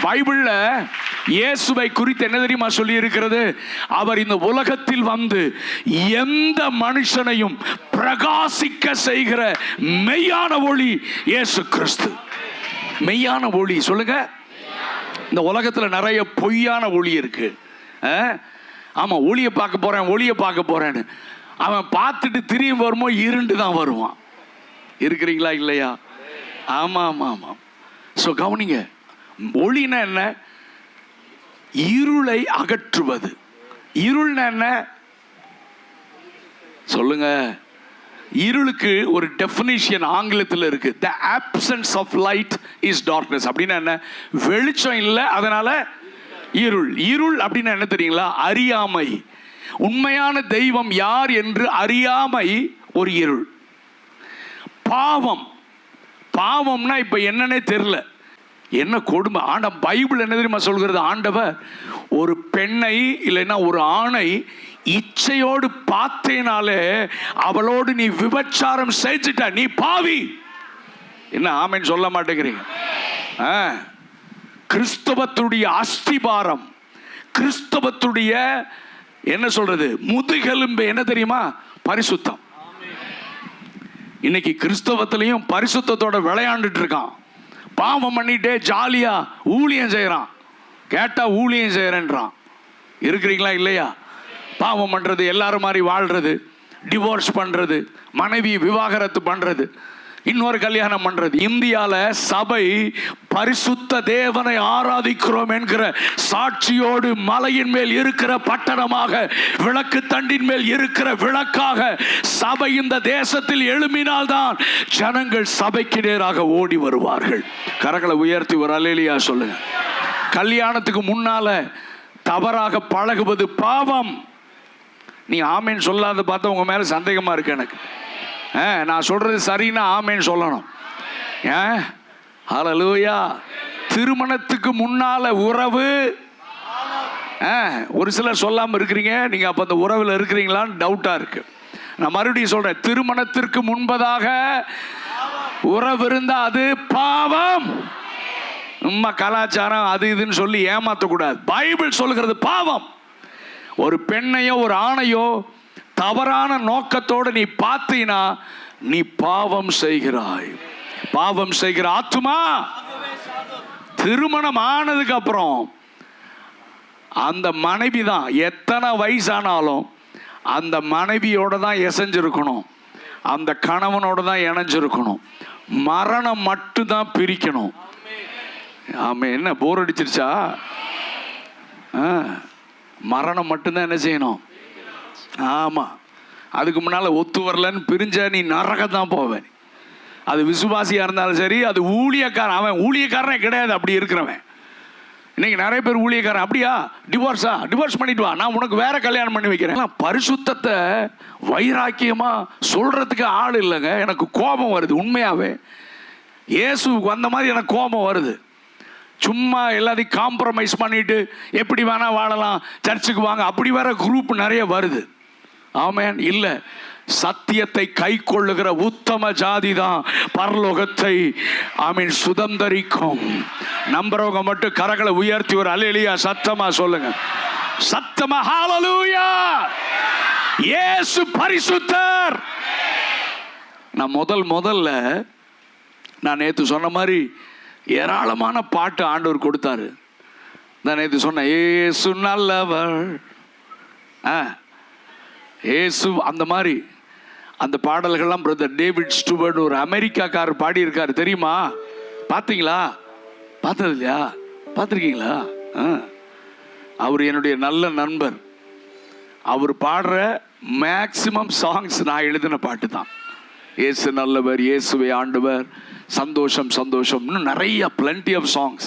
பைபிள்ல இயேசுவை குறித்து என்ன தெரியுமா சொல்லி இருக்கிறது? அவர் இந்த உலகத்தில் வந்து எந்த மனுஷனையும் பிரகாசிக்க செய்கிற மெய்யான ஒளி இயேசு கிறிஸ்து. மெய்யான ஒளி சொல்லுங்க. இந்த உலகத்துல நிறைய பொய்யான ஒளி இருக்கு. ஆமா, ஒளியை பார்க்க போறேன், ஒளியை பார்க்க போறேன்னு அவன் பார்த்துட்டு திரும்பி வருமோ இருண்டு தான் வருவான். இருக்கிறீங்களா இல்லையா? ஆமா ஆமா ஆமா. ஸோ கவனிங்க, ஒளினா என்ன? இருளை அகற்றுவது. இருள்னா என்ன சொல்லுங்க? இருளுக்கு ஒரு டெஃபினிஷன் ஆங்கிலத்தில் இருக்கு. The absence of light is darkness. அப்படின்னா என்ன? வெளிச்சம் இல்லை, அதனால இருள். இருள் அப்படின்னா என்ன தெரியுங்களா? அறியாமை. உண்மையான தெய்வம் யார் என்று அறியாமை ஒரு இருள். பாவம். பாவம்னா இப்ப என்னன்னே தெரியல. என்ன கொடுமை! பைபிள் என்ன தெரியுமா சொல்கிறது? ஆண்டவர் ஒரு பெண்ணை இல்லைன்னா ஒரு ஆணை இச்சையோடு பார்த்தேனாலே அவளோடு நீ விபச்சாரம் செஞ்சுட்ட, நீ பாவி. என்ன ஆமென் சொல்ல மாட்டேங்கிறீங்க? கிறிஸ்தவத்துடைய அஸ்திபாரம், கிறிஸ்தவத்துடைய என்ன சொல்றது முதுகெலும்பு என்ன தெரியுமா? பரிசுத்தம். இன்னைக்கு கிறிஸ்தவத்திலையும் பரிசுத்தத்தோட விளையாண்டுட்டு இருக்கான். பாவம் பண்ணிட்டே ஜாலியா ஊழியம் செய்யறான். கேட்டா ஊழியம் செய்யறேன்றான். இருக்கிறீங்களா இல்லையா? பாவம் பண்றது, எல்லாரும் மாதிரி வாழ்றது, டிவோர்ஸ் பண்றது, மனைவி விவாகரத்து பண்றது, இன்னொரு கல்யாணம் பண்றது. இந்தியால சபை பரிசுத்த தேவனை ஆராதிக்கிறோம் என்கிற சாட்சியோடு மலையின் மேல் இருக்கிற பட்டணமாக, விளக்கு தண்டின் மேல் இருக்கிற விளக்காக சபை இந்த தேசத்தில் எழும்பினால்தான் ஜனங்கள் சபைக்கு நேராக ஓடி வருவார்கள். கரங்களை உயர்த்தி ஒரு அல்லேலூயா சொல்லுங்க. கல்யாணத்துக்கு முன்னால தவறாக பழகுவது பாவம். நீ ஆமேன் சொல்லாத பார்த்தா உங்க மேல சந்தேகமா இருக்கு எனக்கு. நான் சொல்றது சரின்னா ஆமேன் சொல்லணும். ஹல்லேலூயா. திருமணத்துக்கு முன்னால உறவு. ஒரு சிலர் சொல்லாம இருக்கிறீங்க, நீங்க அப்ப அந்த உறவுல இருக்கிறீங்களான்னு டவுட்டா இருக்கு. நான் மறுபடியும் சொல்றேன், திருமணத்திற்கு முன்பதாக உறவு இருந்தா அது பாவம். உம்மா கலாச்சாரம் அது இதுன்னு சொல்லி ஏமாத்தக்கூடாது. பைபிள் சொல்லுகிறது பாவம். ஒரு பெண்ணையோ ஒரு ஆணையோ தவறான நோக்கத்தோடு நீ பார்த்தீனா நீ பாவம் செய்கிறாய். பாவம் செய்கிற ஆத்துமா. திருமணம் ஆனதுக்கு அப்புறம் அந்த மனைவி தான், எத்தனை வயசானாலும் அந்த மனைவியோட தான் எசைஞ்சிருக்கணும், அந்த கணவனோட தான் இணைஞ்சிருக்கணும். மரணம் மட்டும்தான் பிரிக்கணும். ஆமா, என்ன போர் அடிச்சிருச்சா? மரணம் மட்டும்தான் என்ன செய்யணும்? ஆமா, அதுக்கு முன்னால ஒத்து வரலன்னு பிரிஞ்ச நீ நரகம் தான் போவேன். அது விசுவாசியா இருந்தாலும் சரி, அது ஊழியக்காரன். அவன் ஊழியக்காரனே கிடையாது அப்படி இருக்கிறவன். இன்னைக்கு நிறைய பேர் ஊழியக்காரன். அப்படியா? டிவோர்ஸ் பண்ணிட்டு வா, நான் உனக்கு வேற கல்யாணம் பண்ணி வைக்கிறேன். பரிசுத்தத்தை வைராக்கியமா சொல்றதுக்கு ஆள் இல்லைங்க. எனக்கு கோபம் வருது உண்மையாவே. இயேசுவுக்கு வந்த மாதிரி எனக்கு கோபம் வருது. சும்மா எல்லாத்தையும் காம்ப்ரமைஸ் பண்ணிட்டு எப்படி வேணா வாழலாம், சர்ச்சுக்கு வாங்க, அப்படி வேற குரூப் நிறைய வருது. ஆமென். இல்ல, சத்தியத்தை கை கொள்ளுகிற உத்தம ஜாதி தான் பரலோகத்தை ஆமென் சுதந்தரிக்கும். நம்புறவங்க மட்டும் கரங்களை உயர்த்தி ஒரு அல்லேலூயா சத்தமா சொல்லுங்க. சத்தமா ஹல்லேலூயா. இயேசு பரிசுத்தர். நான் முதல்ல நான் நேத்து சொன்ன மாதிரி ஏராளமான பாட்டு ஆண்டவர் கொடுத்தாரு. நான் நேத்து சொன்ன இயேசு நல்லவர், இயேசு அந்த மாதிரி அந்த பாடல்கள்லாம் பிரதர் டேவிட் ஸ்டூவர்ட் ஒரு அமெரிக்காக்காரர் பாடி இருக்காரு. தெரியுமா? பார்த்தீங்களா? பார்த்தது இல்லையா? பார்த்துருக்கீங்களா? அவர் என்னுடைய நல்ல நண்பர். அவர் பாடுற மேக்சிமம் சாங்ஸ் நான் எழுதின பாட்டு தான். இயேசு நல்லவர், இயேசுவே ஆண்டவர், சந்தோஷம் சந்தோஷம், இன்னும் நிறைய பிளென்டி ஆஃப் சாங்ஸ்.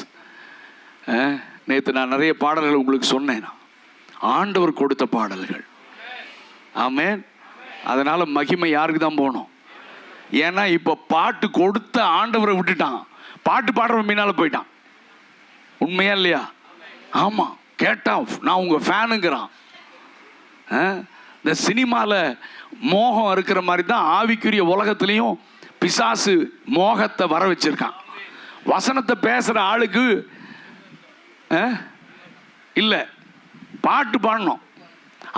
நேற்று நான் நிறைய பாடல்கள் உங்களுக்கு சொன்னேன். ஆண்டவர் கொடுத்த பாடல்கள். ஆமென். அதனால மகிமை யாருக்கு தான் போகணும்? ஏன்னா இப்ப பாட்டு கொடுத்த ஆண்டவரை விட்டுட்டான், பாட்டு பாடுறவன் பின்னால போயிட்டான். உண்மையா இல்லையா? ஆமா, கேட்டா நான் உங்க ஃபேனுங்கிறான். இந்த சினிமால மோகம் இருக்கிற மாதிரி தான் ஆவிக்குரிய உலகத்திலையும் பிசாசு மோகத்தை வர வச்சிருக்கான். வசனத்தை பேசுற ஆளுக்கு இல்லை, பாட்டு பாடணும்.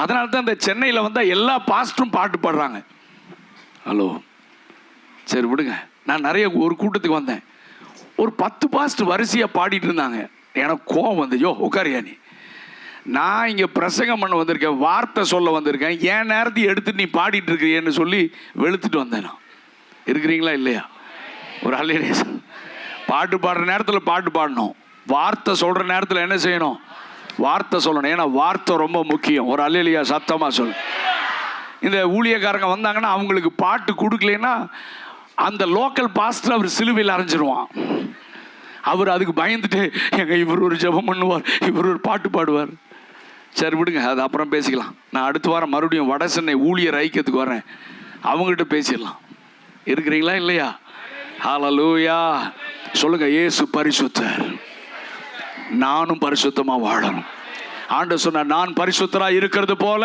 அதனால தான் இந்த சென்னையில் வந்தால் எல்லா பாஸ்டரும் பாட்டு பாடுறாங்க. ஹலோ, சரி விடுங்க. நான் நிறைய ஒரு கூட்டத்துக்கு வந்தேன், ஒரு 10 பாஸ்டர் வரிசையாக பாடிட்டு இருந்தாங்க. எனக்கு கோவம் வந்து, யோ உட்காரியா நீ, நான் இங்கே பிரசங்கம் பண்ண வந்திருக்கேன், வார்த்தை சொல்ல வந்திருக்கேன், என் நேரத்தையும் எடுத்துட்டு நீ பாடிட்டு இருக்கிறியன்னு சொல்லி வெளுத்துட்டு வந்தேன். நான் இருக்கிறீங்களா இல்லையா? ஒரு அல்லேலூயா. பாட்டு பாடுற நேரத்தில் பாட்டு பாடணும், வார்த்தை சொல்கிற நேரத்தில் என்ன செய்யணும்? வார்த்தை சொல்லணும். ஏன்னா வார்த்தை ரொம்ப முக்கியம். ஒரு அல்லேலூயா சத்தமாக சொல்லு. இந்த ஊழியக்காரங்க வந்தாங்கன்னா அவங்களுக்கு பாட்டு கொடுக்கலன்னா அந்த லோக்கல் பாஸ்டர் அவர் சிலுவையில் அரைஞ்சிருவான். அவர் அதுக்கு பயந்துட்டு, எங்க இவர் ஒரு ஜெபம் பண்ணுவார், இவர் ஒரு பாட்டு பாடுவார். சரி விடுங்க, அது அப்புறம் பேசிக்கலாம். நான் அடுத்த வாரம் மறுபடியும் வட சென்னை ஊழியர் ஐக்கியத்துக்கு வரேன், அவங்ககிட்ட பேசிடலாம். இருக்கிறீங்களா இல்லையா? ஹல்லேலூயா சொல்லுங்க. இயேசு பரிசுத்தர், நானும் பரிசுத்தமா வாழணும். ஆண்டவர் சொன்னார், நான் பரிசுத்தரா இருக்கிறது போல